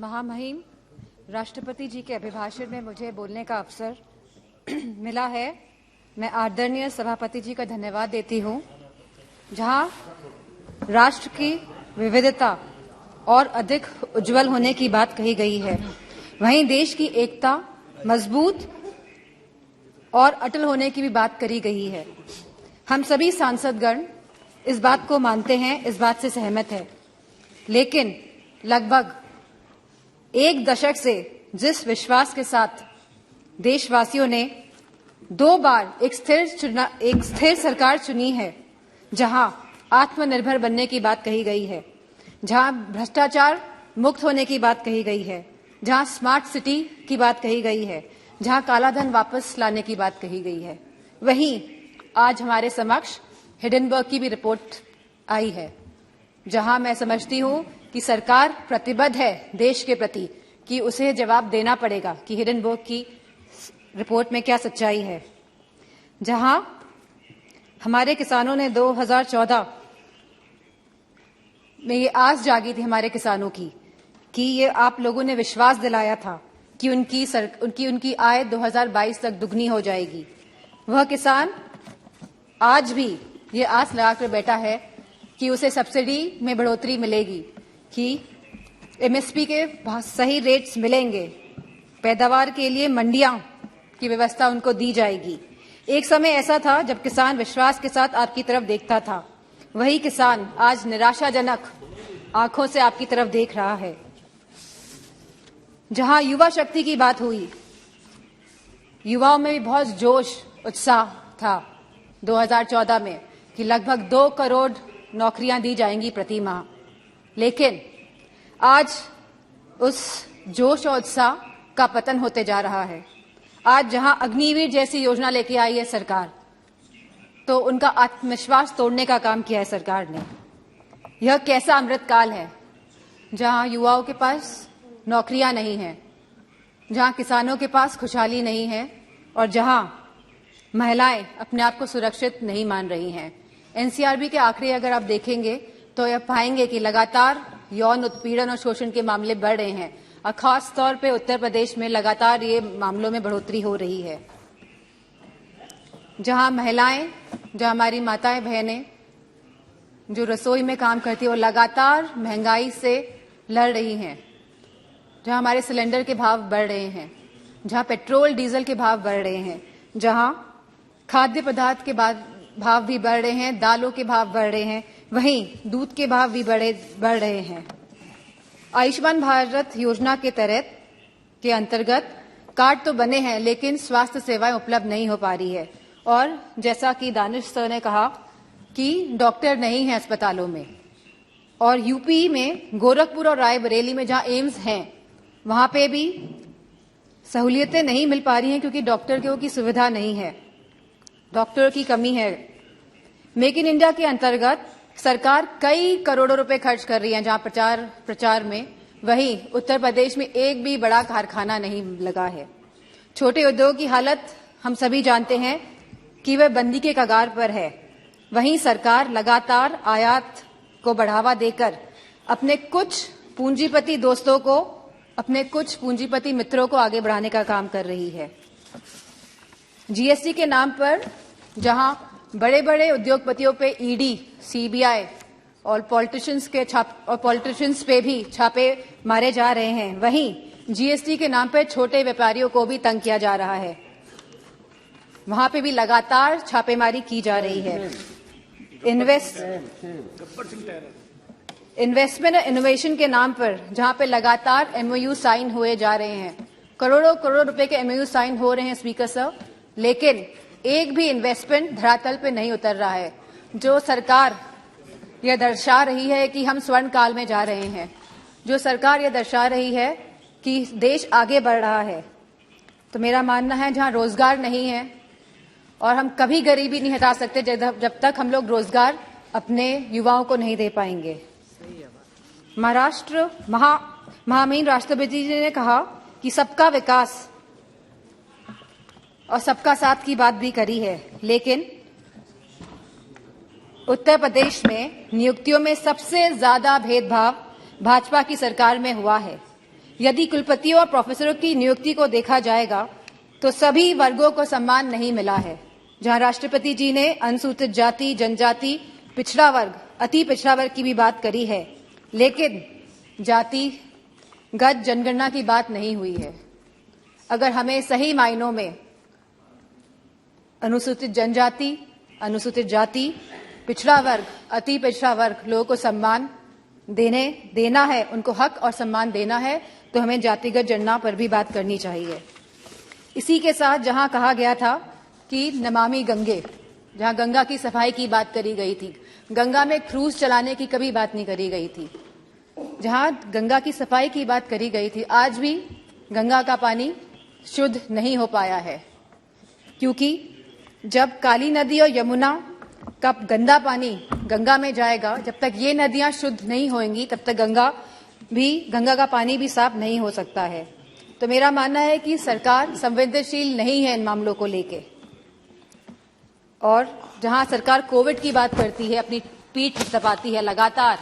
महामहिम राष्ट्रपति जी के अभिभाषण में मुझे बोलने का अवसर मिला है। मैं आदरणीय सभापति जी का धन्यवाद देती हूं। जहां राष्ट्र की विविधता और अधिक उज्जवल होने की बात कही गई है, वहीं देश की एकता मजबूत और अटल होने की भी बात करी गई है। हम सभी सांसदगण इस बात को मानते हैं, इस बात से सहमत है। लेकिन लगभग एक दशक से जिस विश्वास के साथ देशवासियों ने 2 बार एक स्थिर सरकार चुनी है, जहां आत्मनिर्भर बनने की बात कही गई है, जहां भ्रष्टाचार मुक्त होने की बात कही गई है, जहां स्मार्ट सिटी की बात कही गई है, जहां कालाधन वापस लाने की बात कही गई है, वहीं आज हमारे समक्ष हिडनबर्ग की भी रिपोर्ट आई है, जहां मैं समझती हूं कि सरकार प्रतिबद्ध है देश के प्रति कि उसे जवाब देना पड़ेगा कि हिडनबर्ग की रिपोर्ट में क्या सच्चाई है। जहां हमारे किसानों ने 2014 में ये आस जागी थी हमारे किसानों की कि ये आप लोगों ने विश्वास दिलाया था कि उनकी आय 2022 तक दुगनी हो जाएगी। वह किसान आज भी ये आस लगाकर बैठा है कि उसे सब्सिडी में बढ़ोतरी मिलेगी, कि एमएसपी के सही रेट्स मिलेंगे, पैदावार के लिए मंडियां की व्यवस्था उनको दी जाएगी। एक समय ऐसा था जब किसान विश्वास के साथ आपकी तरफ देखता था। वही किसान आज निराशाजनक आंखों से आपकी तरफ देख रहा है। जहां युवा शक्ति की बात हुई, युवाओं में भी बहुत जोश उत्साह था 2014 में कि लगभग 2 करोड़ नौकरियां दी जाएंगी प्रति माह। लेकिन आज उस जोश और उत्साह का पतन होते जा रहा है। आज जहां अग्निवीर जैसी योजना लेके आई है सरकार, तो उनका आत्मविश्वास तोड़ने का काम किया है सरकार ने। यह कैसा अमृतकाल है जहां युवाओं के पास नौकरियां नहीं हैं, जहां किसानों के पास खुशहाली नहीं है और जहां महिलाएं अपने आप को सुरक्षित नहीं मान रही हैं। एनसीआरबी के आंकड़े अगर आप देखेंगे तो यह पाएंगे कि लगातार यौन उत्पीड़न और शोषण के मामले बढ़ रहे हैं और खास तौर पे उत्तर प्रदेश में लगातार ये मामलों में बढ़ोतरी हो रही है। जहां महिलाएं, जहां हमारी माताएं बहनें जो रसोई में काम करती है, वो लगातार महंगाई से लड़ रही हैं, जहां हमारे सिलेंडर के भाव बढ़ रहे हैं, जहां पेट्रोल डीजल के भाव बढ़ रहे हैं, जहां खाद्य पदार्थ के भाव भी बढ़ रहे हैं, दालों के भाव बढ़ रहे हैं, वहीं दूध के भाव भी बढ़ रहे हैं। आयुष्मान भारत योजना के तहत के अंतर्गत कार्ड तो बने हैं, लेकिन स्वास्थ्य सेवाएं उपलब्ध नहीं हो पा रही है। और जैसा कि दानिश सर ने कहा कि डॉक्टर नहीं है अस्पतालों में, और यूपी में गोरखपुर और रायबरेली में जहां एम्स हैं, वहां पे भी सहूलियतें नहीं मिल पा रही हैं क्योंकि डॉक्टर की सुविधा नहीं है, डॉक्टर की कमी है। मेक इन इंडिया के अंतर्गत सरकार कई करोड़ों रुपए खर्च कर रही है जहां प्रचार में, वहीं उत्तर प्रदेश में एक भी बड़ा कारखाना नहीं लगा है। छोटे उद्योग की हालत हम सभी जानते हैं कि वह बंदी के कगार पर है। वहीं सरकार लगातार आयात को बढ़ावा देकर अपने कुछ पूंजीपति दोस्तों को, अपने कुछ पूंजीपति मित्रों को आगे बढ़ाने का काम कर रही है। जीएसटी के नाम पर जहां बड़े बड़े उद्योगपतियों पे ईडी, सीबीआई और पॉलिटिशियंस पे भी छापे मारे जा रहे हैं, वहीं जीएसटी के नाम पे छोटे व्यापारियों को भी तंग किया जा रहा है। वहां पे भी लगातार छापेमारी की जा रही है। इन्वेस्टमेंट और इनोवेशन के नाम पर जहां पे लगातार एमओयू साइन हुए जा रहे हैं, करोड़ों करोड़ रुपए के एमओयू साइन हो रहे हैं स्पीकर सर, लेकिन एक भी इन्वेस्टमेंट धरातल पे नहीं उतर रहा है। जो सरकार यह दर्शा रही है कि हम स्वर्ण काल में जा रहे हैं, जो सरकार यह दर्शा रही है कि देश आगे बढ़ रहा है, तो मेरा मानना है जहां रोजगार नहीं है, और हम कभी गरीबी नहीं हटा सकते जब तक हम लोग रोजगार अपने युवाओं को नहीं दे पाएंगे। महामहिम राष्ट्रपति जी ने कहा कि सबका विकास और सबका साथ की बात भी करी है, लेकिन उत्तर प्रदेश में नियुक्तियों में सबसे ज्यादा भेदभाव भाजपा की सरकार में हुआ है। यदि कुलपतियों और प्रोफेसरों की नियुक्ति को देखा जाएगा तो सभी वर्गों को सम्मान नहीं मिला है। जहां राष्ट्रपति जी ने अनुसूचित जाति, जनजाति, पिछड़ा वर्ग, अति पिछड़ा वर्ग की भी बात करी है, लेकिन जातिगत जनगणना की बात नहीं हुई है। अगर हमें सही मायनों में अनुसूचित जनजाति, अनुसूचित जाति, पिछड़ा वर्ग, अति पिछड़ा वर्ग लोगों को सम्मान देना है, उनको हक और सम्मान देना है, तो हमें जातिगत जनगणना पर भी बात करनी चाहिए। इसी के साथ जहां कहा गया था कि नमामि गंगे, जहां गंगा की सफाई की बात करी गई थी, गंगा में क्रूज चलाने की कभी बात नहीं करी गई थी। जहां गंगा की सफाई की बात करी गई थी, आज भी गंगा का पानी शुद्ध नहीं हो पाया है, क्योंकि जब काली नदी और यमुना का गंदा पानी गंगा में जाएगा, जब तक ये नदियां शुद्ध नहीं होंगी तब तक गंगा का पानी भी साफ नहीं हो सकता है। तो मेरा मानना है कि सरकार संवेदनशील नहीं है इन मामलों को लेके, और जहां सरकार कोविड की बात करती है, अपनी पीठ थपथपाती है लगातार,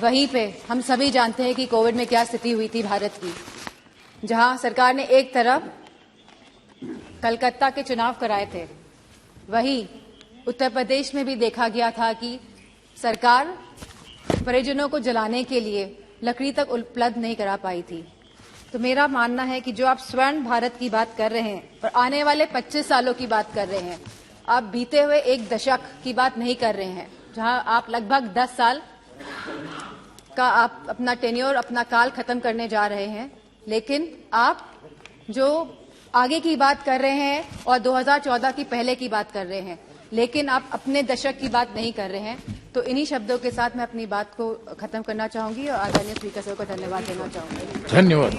वहीं पे हम सभी जानते हैं कि कोविड में क्या स्थिति हुई थी भारत की। जहां सरकार ने एक तरफ कलकत्ता के चुनाव कराए थे, वहीं उत्तर प्रदेश में भी देखा गया था कि सरकार परिजनों को जलाने के लिए लकड़ी तक उपलब्ध नहीं करा पाई थी। तो मेरा मानना है कि जो आप स्वर्ण भारत की बात कर रहे हैं और आने वाले 25 सालों की बात कर रहे हैं, आप बीते हुए एक दशक की बात नहीं कर रहे हैं, जहां आप लगभग 10 साल का आप अपना टेन्योर, अपना काल खत्म करने जा रहे हैं। लेकिन आप जो आगे की बात कर रहे हैं और 2014 की पहले की बात कर रहे हैं, लेकिन आप अपने दशक की बात नहीं कर रहे हैं। तो इन्हीं शब्दों के साथ मैं अपनी बात को खत्म करना चाहूंगी और आदरणीय स्पीकर साहब को धन्यवाद देना चाहूंगी। धन्यवाद।